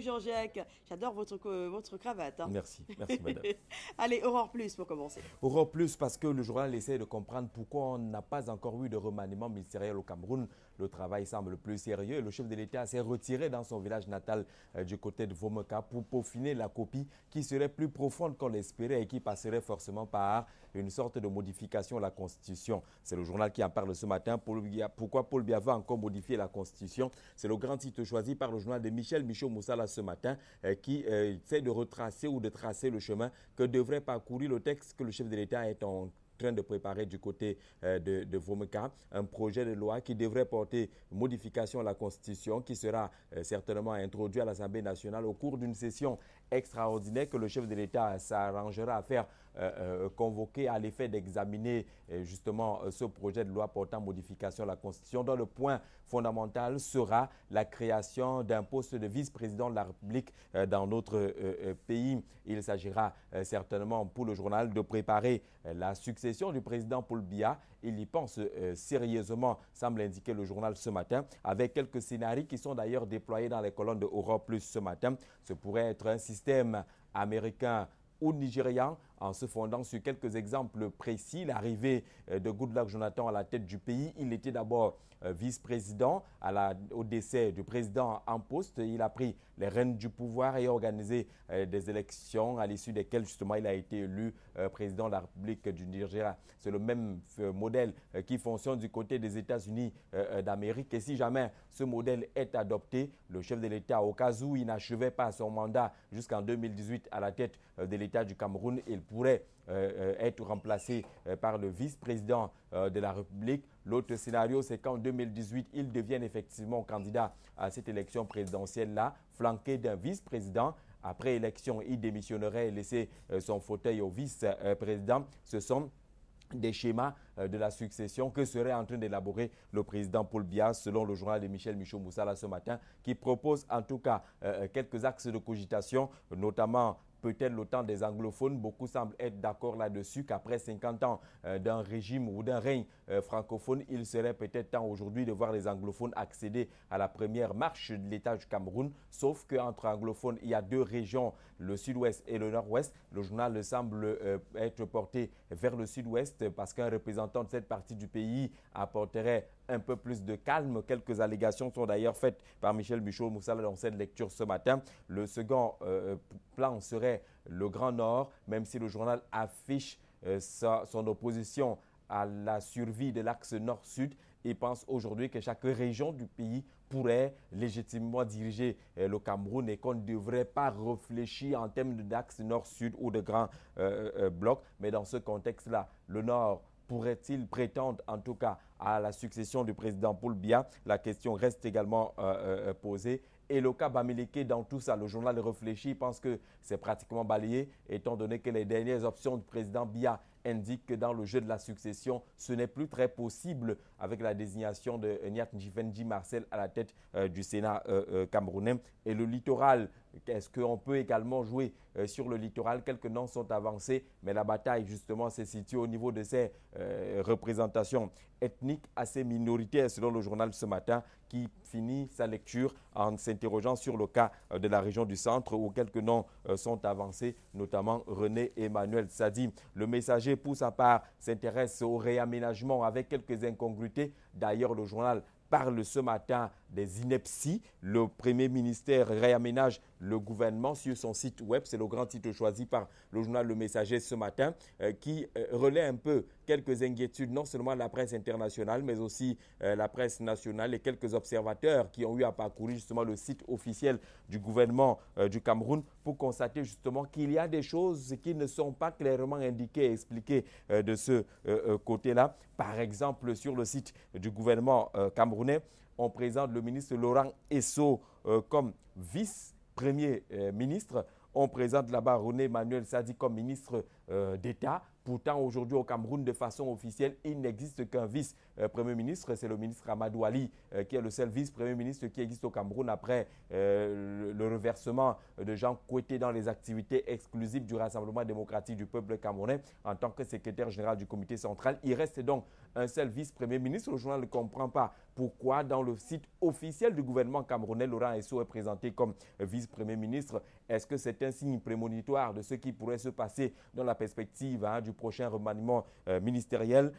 Jean-Jacques. J'adore votre cravate, hein. Merci, merci madame. Allez, Aurore Plus pour commencer. Aurore Plus parce que le journal essaie de comprendre pourquoi on n'a pas encore eu de remaniement ministériel au Cameroun. Le travail semble plus sérieux. Le chef de l'État s'est retiré dans son village natal du côté de Vomeka pour peaufiner la copie qui serait plus profonde qu'on l'espérait et qui passerait forcément par une sorte de modification de la Constitution. C'est le journal qui en parle ce matin. Pourquoi Paul Biya va encore modifier la Constitution? C'est le grand titre choisi par le journal de Michel Michaud-Moussala ce matin qui essaie de retracer ou de tracer le chemin que devrait parcourir le texte que le chef de l'État est en train de préparer du côté de Vomeka, un projet de loi qui devrait porter modification à la Constitution qui sera certainement introduit à l'Assemblée nationale au cours d'une session extraordinaire que le chef de l'État s'arrangera à faire convoquer à l'effet d'examiner justement ce projet de loi portant modification à la Constitution dont le point fondamental sera la création d'un poste de vice-président de la République dans notre pays. Il s'agira certainement pour le journal de préparer la succession du président Paul Biya. Il y pense sérieusement, semble indiquer le journal ce matin, avec quelques scénarios qui sont d'ailleurs déployés dans les colonnes de Aurore Plus ce matin. Ce pourrait être un système américain ou nigérian, en se fondant sur quelques exemples précis. L'arrivée de Goodluck Jonathan à la tête du pays, il était d'abord vice-président au décès du président en poste. Il a pris les rênes du pouvoir et organisé des élections à l'issue desquelles justement il a été élu président de la République du Nigeria. C'est le même modèle qui fonctionne du côté des États-Unis d'Amérique. Et si jamais ce modèle est adopté, le chef de l'État, au cas où il n'achevait pas son mandat jusqu'en 2018 à la tête de l'État du Cameroun, il pourrait être remplacé par le vice-président de la République. L'autre scénario, c'est qu'en 2018, il devienne effectivement candidat à cette élection présidentielle-là, flanqué d'un vice-président. Après élection, il démissionnerait et laisser son fauteuil au vice-président. Ce sont des schémas de la succession que serait en train d'élaborer le président Paul Biya, selon le journal de Michel Michaud-Moussala ce matin, qui propose en tout cas quelques axes de cogitation, notamment peut-être le temps des anglophones. Beaucoup semblent être d'accord là-dessus qu'après 50 ans d'un régime ou d'un règne francophone, il serait peut-être temps aujourd'hui de voir les anglophones accéder à la première marche de l'État du Cameroun. Sauf qu'entre anglophones, il y a deux régions, le sud-ouest et le nord-ouest. Le journal semble être porté vers le sud-ouest parce qu'un représentant de cette partie du pays apporterait un peu plus de calme. Quelques allégations sont d'ailleurs faites par Michel Michaud-Moussala dans cette lecture ce matin. Le second plan serait le Grand Nord, même si le journal affiche son opposition à la survie de l'axe nord-sud et pense aujourd'hui que chaque région du pays pourrait légitimement diriger le Cameroun et qu'on ne devrait pas réfléchir en termes d'axe nord-sud ou de grands blocs. Mais dans ce contexte-là, le Nord pourrait-il prétendre en tout cas à la succession du président Paul Biya? La question reste également posée. Et le cas Bamileke dans tout ça, le journal réfléchit, pense que c'est pratiquement balayé, étant donné que les dernières options du président Biya indiquent que dans le jeu de la succession, ce n'est plus très possible avec la désignation de Nyat Njifendi Marcel à la tête du Sénat camerounais. Et le littoral, est-ce qu'on peut également jouer sur le littoral? Quelques noms sont avancés, mais la bataille justement se situe au niveau de ces représentations ethniques assez minoritaires, selon le journal ce matin, qui finit sa lecture en s'interrogeant sur le cas de la région du centre où quelques noms sont avancés, notamment René Emmanuel Sadi. Le Messager, pour sa part, s'intéresse au réaménagement avec quelques incongruités. D'ailleurs, le journal parle ce matin des inepties. Le Premier ministère réaménage le gouvernement sur son site web. C'est le grand titre choisi par le journal Le Messager ce matin qui relaie un peu quelques inquiétudes, non seulement de la presse internationale, mais aussi la presse nationale et quelques observateurs qui ont eu à parcourir justement le site officiel du gouvernement du Cameroun pour constater justement qu'il y a des choses qui ne sont pas clairement indiquées et expliquées de ce côté-là. Par exemple, sur le site du gouvernement camerounais, on présente le ministre Laurent Esso comme vice-premier ministre. On présente là-bas René Emmanuel Sadi comme ministre d'État. Pourtant, aujourd'hui au Cameroun, de façon officielle, il n'existe qu'un vice-premier ministre. C'est le ministre Amadou Ali qui est le seul vice-premier ministre qui existe au Cameroun après le reversement de Jean Kouété dans les activités exclusives du Rassemblement démocratique du peuple camerounais en tant que secrétaire général du comité central. Il reste donc un seul vice-premier ministre. Le journal ne comprend pas pourquoi dans le site officiel du gouvernement camerounais, Laurent Esso est présenté comme vice-premier ministre. Est-ce que c'est un signe prémonitoire de ce qui pourrait se passer dans la perspective du prochain remaniement ministériel?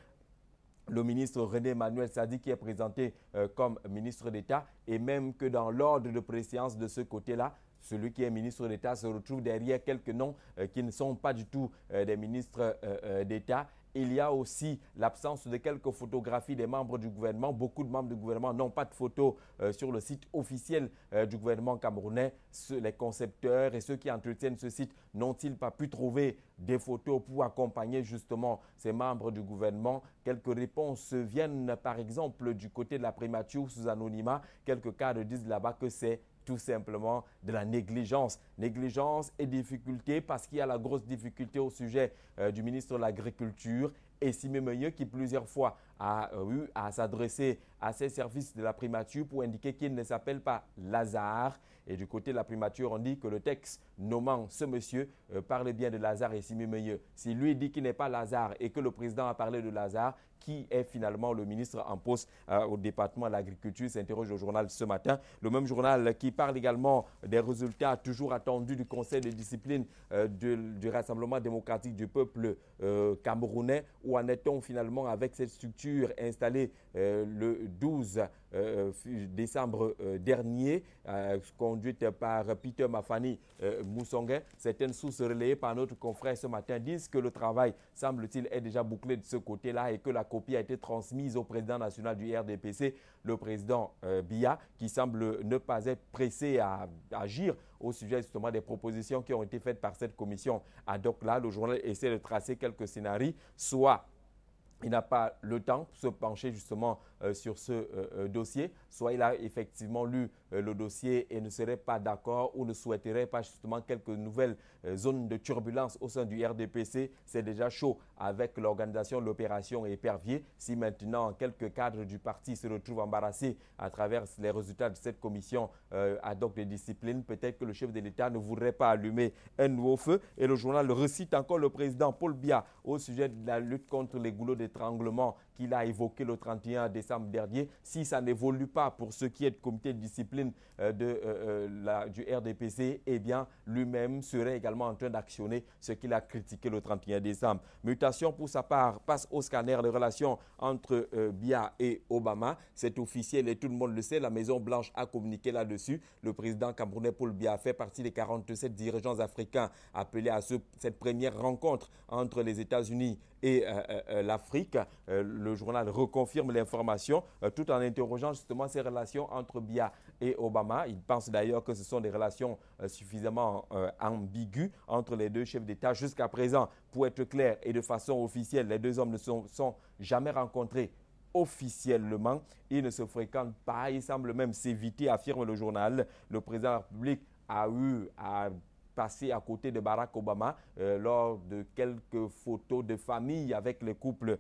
Le ministre René Manuel Sadi qui est présenté comme ministre d'État, et même que dans l'ordre de préséance de ce côté-là, celui qui est ministre d'État se retrouve derrière quelques noms qui ne sont pas du tout des ministres d'État. Il y a aussi l'absence de quelques photographies des membres du gouvernement. Beaucoup de membres du gouvernement n'ont pas de photos sur le site officiel du gouvernement camerounais. Les concepteurs et ceux qui entretiennent ce site n'ont-ils pas pu trouver des photos pour accompagner justement ces membres du gouvernement? Quelques réponses viennent par exemple du côté de la primature sous anonymat. Quelques cadres disent là-bas que c'est tout simplement de la négligence. Négligence et difficulté parce qu'il y a la grosse difficulté au sujet du ministre de l'Agriculture et Simé Meyeux qui plusieurs fois a eu à s'adresser à ces services de la primature pour indiquer qu'il ne s'appelle pas Lazare. Et du côté de la primature, on dit que le texte nommant ce monsieur parle bien de Lazare et Simé Meyeux. Si lui dit qu'il n'est pas Lazare et que le président a parlé de Lazare, qui est finalement le ministre en poste au département de l'agriculture, s'interroge au journal ce matin. Le même journal qui parle également des résultats toujours attendus du conseil de discipline du Rassemblement démocratique du peuple camerounais. Où en est-on finalement avec cette structure installée le 12 décembre dernier, conduite par Peter Mafani Moussonguin? Certaines sources relayées par notre confrère ce matin disent que le travail, semble-t-il, est déjà bouclé de ce côté-là et que la copie a été transmise au président national du RDPC, le président Biya, qui semble ne pas être pressé à agir au sujet justement des propositions qui ont été faites par cette commission ad hoc là. Le journal essaie de tracer quelques scénarios, soit il n'a pas le temps pour se pencher justement sur ce dossier, soit il a effectivement lu le dossier et ne serait pas d'accord ou ne souhaiterait pas justement quelques nouvelles zones de turbulence au sein du RDPC. C'est déjà chaud avec l'organisation de l'opération Épervier. Si maintenant quelques cadres du parti se retrouvent embarrassés à travers les résultats de cette commission ad hoc de discipline, peut-être que le chef de l'État ne voudrait pas allumer un nouveau feu. Et le journal recite encore le président Paul Biya au sujet de la lutte contre les goulots d'étranglement qu'il a évoqué le 31 décembre dernier. Si ça n'évolue pas pour ce qui est du comité de discipline du RDPC, eh bien, lui-même serait également en train d'actionner ce qu'il a critiqué le 31 décembre. Mutation pour sa part, passe au scanner les relations entre Biya et Obama. C'est officiel et tout le monde le sait. La Maison-Blanche a communiqué là-dessus. Le président camerounais Paul Biya fait partie des 47 dirigeants africains appelés à cette première rencontre entre les États-Unis et l'Afrique. Le journal reconfirme l'information tout en interrogeant justement ces relations entre Biya et Obama. Il pense d'ailleurs que ce sont des relations suffisamment ambiguës entre les deux chefs d'État. Jusqu'à présent, pour être clair et de façon officielle, les deux hommes ne sont jamais rencontrés officiellement. Ils ne se fréquentent pas. Ils semblent même s'éviter, affirme le journal. Le président de la République a eu à passer à côté de Barack Obama lors de quelques photos de famille avec les couples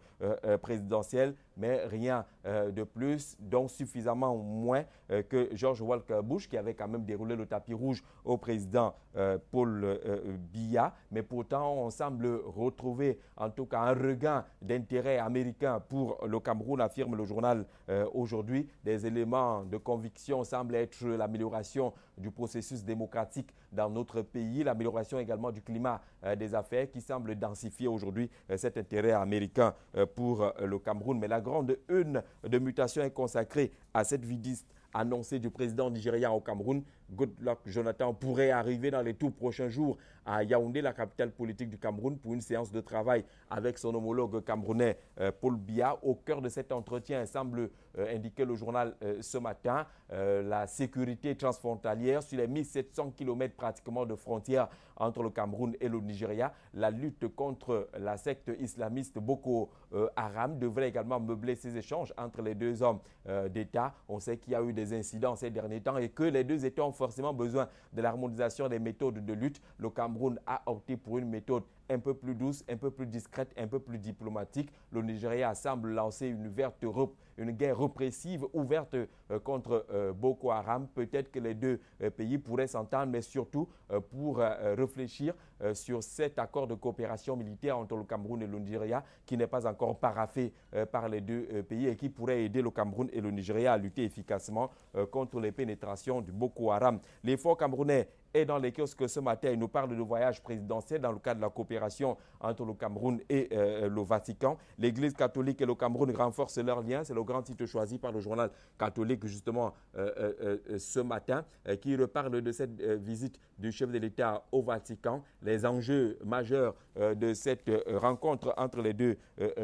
présidentiels, mais rien de plus, donc suffisamment moins que George Walker Bush qui avait quand même déroulé le tapis rouge au président Paul Biya. Mais pourtant, on semble retrouver en tout cas un regain d'intérêt américain pour le Cameroun, affirme le journal aujourd'hui. Des éléments de conviction semblent être l'amélioration du processus démocratique dans notre pays, l'amélioration également du climat des affaires qui semble densifier aujourd'hui cet intérêt américain pour le Cameroun. Mais la grande une de mutation est consacrée à cette visite annoncée du président nigérian au Cameroun. Goodluck Jonathan pourrait arriver dans les tout prochains jours à Yaoundé, la capitale politique du Cameroun, pour une séance de travail avec son homologue camerounais Paul Biya. Au cœur de cet entretien, semble indiquer le journal ce matin, la sécurité transfrontalière sur les 1700 km pratiquement de frontières entre le Cameroun et le Nigeria. La lutte contre la secte islamiste Boko Haram devrait également meubler ces échanges entre les deux hommes d'État. On sait qu'il y a eu des incidents ces derniers temps et que les deux États ont forcément besoin de l'harmonisation des méthodes de lutte. Le Cameroun a opté pour une méthode un peu plus douce, un peu plus discrète, un peu plus diplomatique. Le Nigeria semble lancer une guerre répressive ouverte contre Boko Haram. Peut-être que les deux pays pourraient s'entendre, mais surtout pour réfléchir sur cet accord de coopération militaire entre le Cameroun et le Nigeria qui n'est pas encore paraphé par les deux pays et qui pourrait aider le Cameroun et le Nigeria à lutter efficacement contre les pénétrations du Boko Haram. L'effort camerounais est dans les kiosques ce matin. Il nous parle de voyage présidentiel dans le cadre de la coopération entre le Cameroun et le Vatican. L'Église catholique et le Cameroun renforcent leurs liens. C'est le grand titre choisi par le journal catholique justement ce matin qui reparle de cette visite du chef de l'État au Vatican. Les enjeux majeurs de cette rencontre entre les deux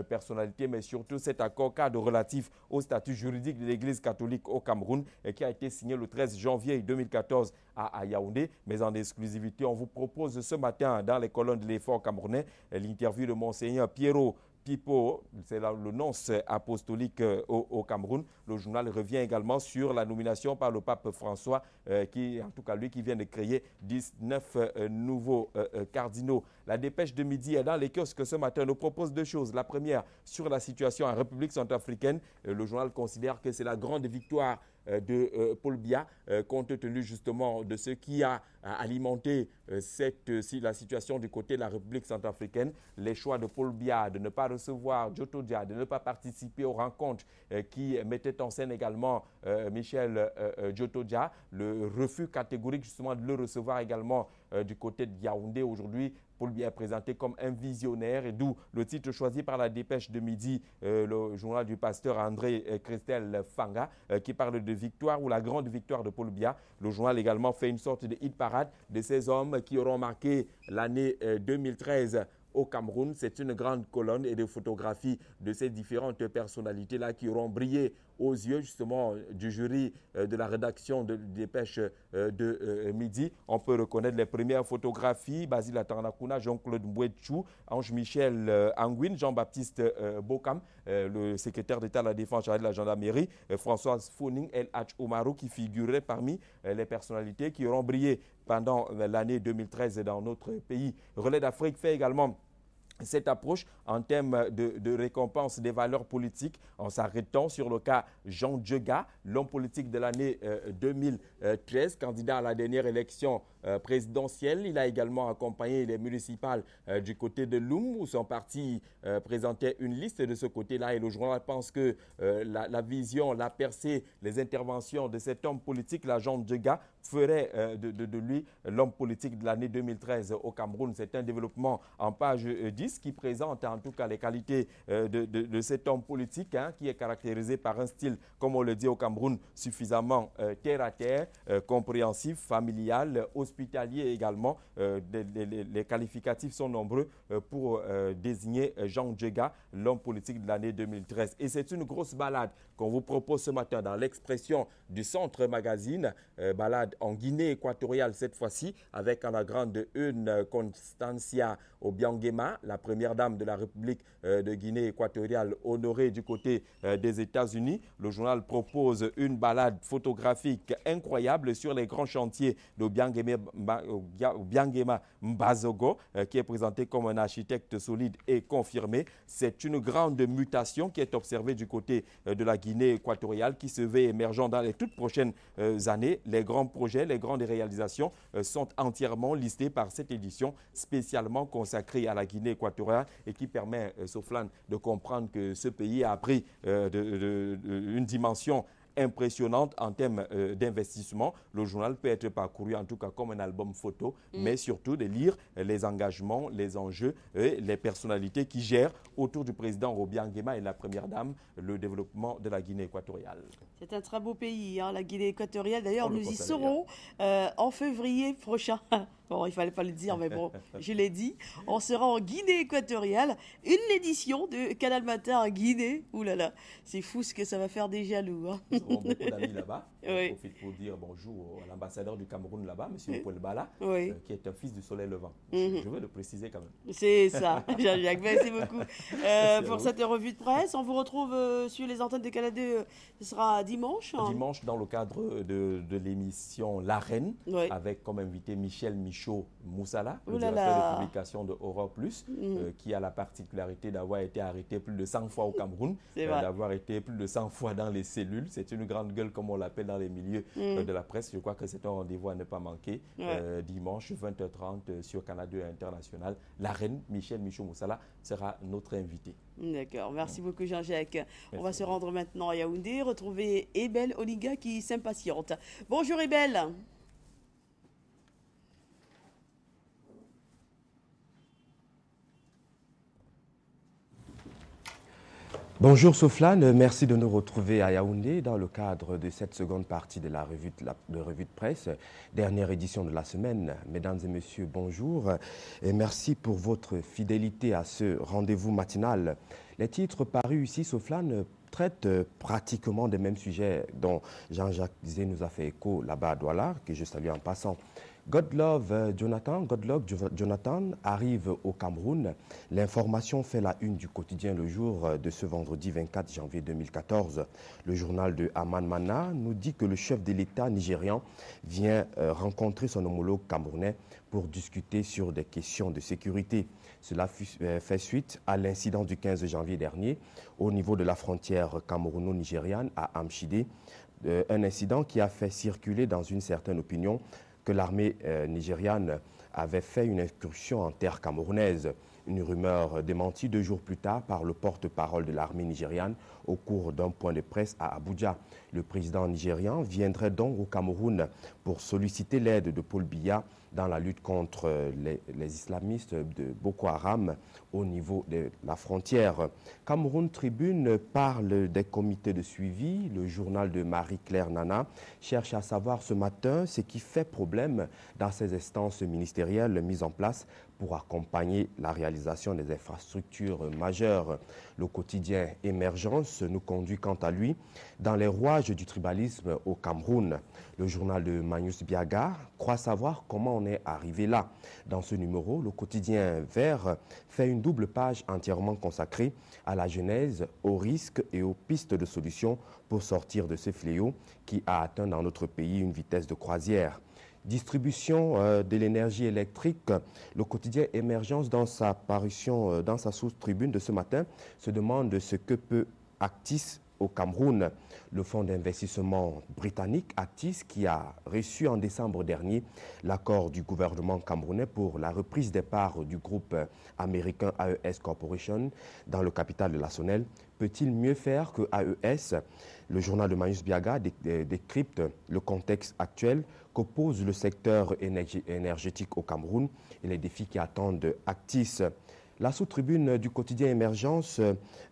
personnalités, mais surtout cet accord cadre relatif au statut juridique de l'Église catholique au Cameroun qui a été signé le 13 janvier 2014 à Yaoundé. Mais en exclusivité, on vous propose ce matin dans les colonnes de l'effort camerounais l'interview de Monseigneur Piero Pipo, c'est le nonce apostolique au Cameroun. Le journal revient également sur la nomination par le pape François, en tout cas lui qui vient de créer 19 nouveaux cardinaux. La dépêche de midi est dans les kiosques ce matin. Nous propose deux choses. La première, sur la situation en République centrafricaine. Le journal considère que c'est la grande victoire de Paul Biya, compte tenu justement de ce qui a alimenté la situation du côté de la République centrafricaine. Les choix de Paul Biya de ne pas recevoir Djoto Dia, de ne pas participer aux rencontres qui mettaient en scène également Michel Djoto Dia, le refus catégorique justement de le recevoir également du côté de Yaoundé aujourd'hui. Paul Biya est présenté comme un visionnaire et d'où le titre choisi par la dépêche de midi, le journal du pasteur André Christelle Fanga qui parle de victoire ou la grande victoire de Paul Biya. Le journal également fait une sorte de hit parade de ces hommes qui auront marqué l'année 2013 au Cameroun. C'est une grande colonne et de photographies de ces différentes personnalités-là qui auront brillé aux yeux justement du jury de la rédaction de dépêche de midi. On peut reconnaître les premières photographies: Basile Atanakuna, Jean-Claude Mbouetchou, Ange-Michel Anguine, Jean-Baptiste Bokam, le secrétaire d'État à la Défense chargé de la gendarmerie, Françoise Founing, El Hadj Oumarou, qui figuraient parmi les personnalités qui auront brillé pendant l'année 2013 dans notre pays. Relais d'Afrique fait également cette approche en termes de récompense des valeurs politiques en s'arrêtant sur le cas Jean Djega, l'homme politique de l'année 2013, candidat à la dernière élection présidentielle. Il a également accompagné les municipales du côté de Loum où son parti présentait une liste de ce côté-là et le journal pense que la vision, la percée, les interventions de cet homme politique, la Jean Djega, ferait de lui l'homme politique de l'année 2013 au Cameroun. C'est un développement en page 10 qui présente en tout cas les qualités de cet homme politique qui est caractérisé par un style, comme on le dit au Cameroun, suffisamment terre à terre, compréhensif, familial, hospitalier également. Les qualificatifs sont nombreux pour désigner Jean Djega, l'homme politique de l'année 2013. Et c'est une grosse balade qu'on vous propose ce matin dans l'expression du Centre Magazine, balade en Guinée équatoriale cette fois-ci, avec à la grande une Constancia Obiangema, la première dame de la République de Guinée équatoriale, honorée du côté des États-Unis. Le journal propose une balade photographique incroyable sur les grands chantiers d'Obiangema Mbazogo, qui est présenté comme un architecte solide et confirmé. C'est une grande mutation qui est observée du côté de la Guinée équatoriale, qui se veut émergent dans les toutes prochaines années. Les grands projets, les grandes réalisations sont entièrement listés par cette édition spécialement consacrée à la Guinée équatoriale et qui permet, Soflane, de comprendre que ce pays a pris une dimension impressionnante en termes d'investissement. Le journal peut être parcouru en tout cas comme un album photo, mais surtout de lire les engagements, les enjeux et les personnalités qui gèrent autour du président Obiangema et la première dame le développement de la Guinée équatoriale. C'est un très beau pays, la Guinée équatoriale. D'ailleurs, nous y serons en février prochain. Bon, il ne fallait pas le dire, mais bon, je l'ai dit. On sera en Guinée équatoriale. Une édition de Canal Matin en Guinée. Ouh là là, c'est fou ce que ça va faire des jaloux. Nous avons beaucoup d'amis là-bas. Oui. Je profite pour dire bonjour à l'ambassadeur du Cameroun là-bas, M. Paul Bala, oui. Qui est un fils du soleil levant. Je veux le préciser quand même. C'est ça, Jean-Jacques. Merci beaucoup pour cette revue de presse. On vous retrouve sur les antennes de Canal 2. Ce sera dimanche. Dimanche, dans le cadre de l'émission L'Arène, avec comme invité Michel Michaud. Michaud Moussala, le Oh là directeur de là. publication de Aurore Plus, qui a la particularité d'avoir été arrêté plus de 100 fois au Cameroun, C'est vrai. d'avoir été plus de 100 fois dans les cellules. C'est une grande gueule, comme on l'appelle dans les milieux de la presse. Je crois que c'est un rendez-vous à ne pas manquer. Ouais. Dimanche 20h30 sur Canal 2 International. La reine Michel Michaud Moussala sera notre invité. D'accord, merci beaucoup Jean-Jacques. On va Merci. se rendre maintenant à Yaoundé, retrouver Ebel Oliga qui s'impatiente. Bonjour Ebel. Bonjour Soflane, merci de nous retrouver à Yaoundé dans le cadre de cette seconde partie de la revue de presse, dernière édition de la semaine. Mesdames et messieurs, bonjour et merci pour votre fidélité à ce rendez-vous matinal. Les titres parus ici, Soflane, traitent pratiquement des mêmes sujets dont Jean-Jacques Zé nous a fait écho là-bas à Douala, que je salue en passant. Godlove Jonathan arrive au Cameroun. L'information fait la une du quotidien Le Jour de ce vendredi 24 janvier 2014. Le journal de Aman Mana nous dit que le chef de l'État nigérian vient rencontrer son homologue camerounais pour discuter sur des questions de sécurité. Cela fait suite à l'incident du 15 janvier dernier au niveau de la frontière camerouno-nigériane à Amchidé. Un incident qui a fait circuler dans une certaine opinion que l'armée nigériane avait fait une incursion en terre camerounaise. Une rumeur démentie 2 jours plus tard par le porte-parole de l'armée nigériane au cours d'un point de presse à Abuja. Le président nigérian viendrait donc au Cameroun pour solliciter l'aide de Paul Biya dans la lutte contre les islamistes de Boko Haram au niveau de la frontière. Cameroun Tribune parle des comités de suivi. Le journal de Marie-Claire Nana cherche à savoir ce matin ce qui fait problème dans ces instances ministérielles mises en place pour accompagner la réalisation des infrastructures majeures. Le quotidien Émergence nous conduit quant à lui dans les rouages du tribalisme au Cameroun. Le journal de Magnus Biaga croit savoir comment on est arrivé là. Dans ce numéro, le quotidien Vert fait une double page entièrement consacrée à la genèse, aux risques et aux pistes de solutions pour sortir de ce fléau qui a atteint dans notre pays une vitesse de croisière. Distribution de l'énergie électrique, le quotidien Émergence dans sa parution, dans sa sous-tribune de ce matin, se demande ce que peut Actis au Cameroun. Le fonds d'investissement britannique Actis, qui a reçu en décembre dernier l'accord du gouvernement camerounais pour la reprise des parts du groupe américain AES Corporation dans le capital de la Sonnelle, peut-il mieux faire que AES? Le journal de Magnus Biaga décrypte le contexte actuel qu'oppose le secteur énergétique au Cameroun et les défis qui attendent Actis. La sous-tribune du quotidien Émergence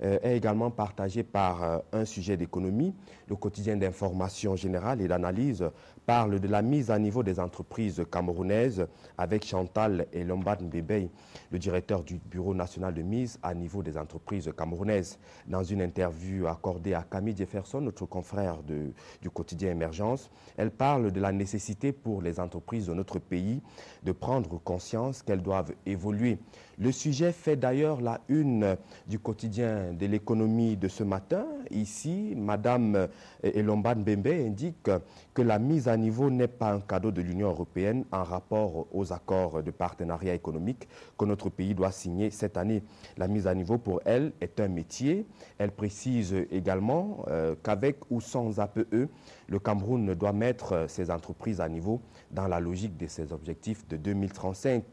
est également partagée par un sujet d'économie. Le quotidien d'information générale et d'analyse parle de la mise à niveau des entreprises camerounaises avec Chantal et Lombard Mbébey, le directeur du Bureau national de mise à niveau des entreprises camerounaises. Dans une interview accordée à Camille Jefferson, notre confrère du quotidien Émergence, elle parle de la nécessité pour les entreprises de notre pays de prendre conscience qu'elles doivent évoluer. Le sujet fait d'ailleurs la une du quotidien de l'économie de ce matin. Ici, Madame Elomba Mbembe indique que la mise à niveau n'est pas un cadeau de l'Union européenne en rapport aux accords de partenariat économique que notre pays doit signer cette année. La mise à niveau pour elle est un métier. Elle précise également qu'avec ou sans APE, le Cameroun doit mettre ses entreprises à niveau dans la logique de ses objectifs de 2035.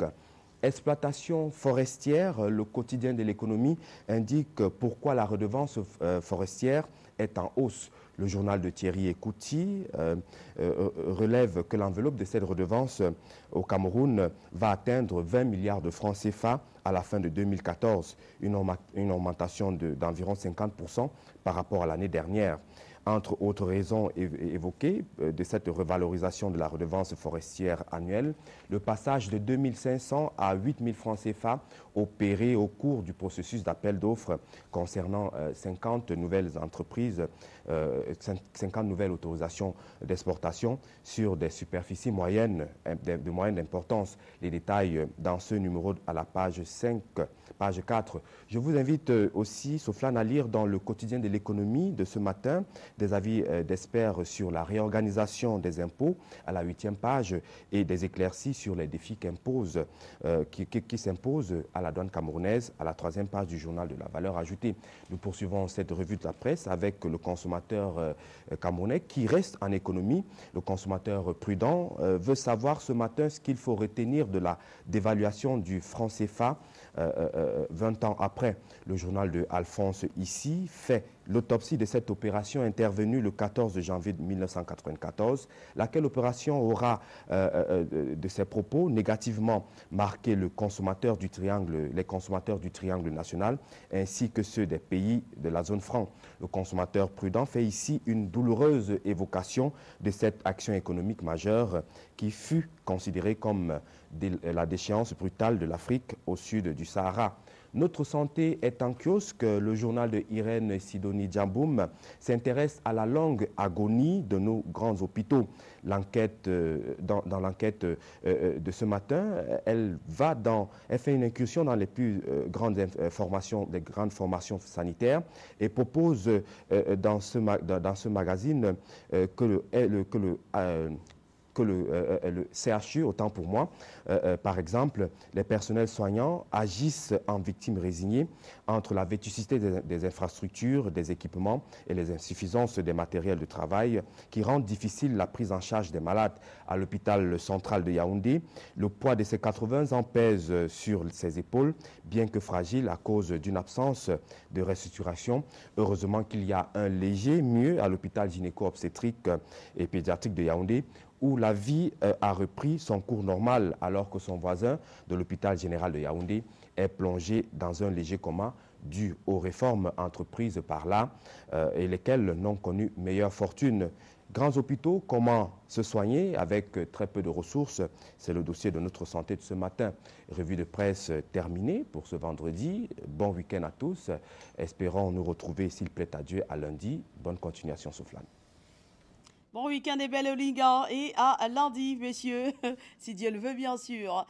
Exploitation forestière, le quotidien de l'économie indique pourquoi la redevance forestière est en hausse. Le journal de Thierry Ekouti relève que l'enveloppe de cette redevance au Cameroun va atteindre 20 milliards de francs CFA à la fin de 2014, une augmentation d'environ 50% par rapport à l'année dernière. Entre autres raisons évoquées de cette revalorisation de la redevance forestière annuelle, le passage de 2 500 à 8 000 francs CFA opéré au cours du processus d'appel d'offres concernant 50 nouvelles entreprises, 50 nouvelles autorisations d'exportation sur des superficies moyennes, de moyenne importance. Les détails dans ce numéro à la page 5, page 4. Je vous invite aussi, Soflane, à lire dans le quotidien de l'économie de ce matin des avis d'experts sur la réorganisation des impôts à la 8e page et des éclaircies sur les défis qui s'imposent à la douane camerounaise à la 3e page du journal de la valeur ajoutée. Nous poursuivons cette revue de la presse avec le consommateur camerounais qui reste en économie. Le consommateur prudent veut savoir ce matin ce qu'il faut retenir de la dévaluation du franc CFA 20 ans après. Le journal de Alphonse ici fait l'autopsie de cette opération intervenue le 14 janvier 1994, laquelle opération aura, de ses propos, négativement marqué les consommateurs du triangle national, ainsi que ceux des pays de la zone franc. Le consommateur prudent fait ici une douloureuse évocation de cette action économique majeure qui fut considérée comme la déchéance brutale de l'Afrique au sud du Sahara. Notre santé est en kiosque. Le journal de Irène Sidoni Djamboum s'intéresse à la longue agonie de nos grands hôpitaux. L'enquête, dans l'enquête de ce matin, elle fait une incursion dans les plus grandes formations sanitaires et propose dans ce magazine que le CHU, autant pour moi, par exemple, les personnels soignants agissent en victimes résignées entre la vétusté des infrastructures, des équipements et les insuffisances des matériels de travail qui rendent difficile la prise en charge des malades. À l'hôpital central de Yaoundé, le poids de ses 80 ans pèse sur ses épaules, bien que fragile à cause d'une absence de restructuration. Heureusement qu'il y a un léger mieux à l'hôpital gynéco-obstétrique et pédiatrique de Yaoundé, où la vie a repris son cours normal alors que son voisin de l'hôpital général de Yaoundé est plongé dans un léger coma dû aux réformes entreprises par là et lesquelles n'ont connu meilleure fortune. Grands hôpitaux, comment se soigner avec très peu de ressources? C'est le dossier de notre santé de ce matin. Revue de presse terminée pour ce vendredi. Bon week-end à tous. Espérons nous retrouver, s'il plaît à Dieu, à lundi. Bonne continuation, Souflane. Bon week-end et belle Olinga et à lundi, messieurs, si Dieu le veut, bien sûr.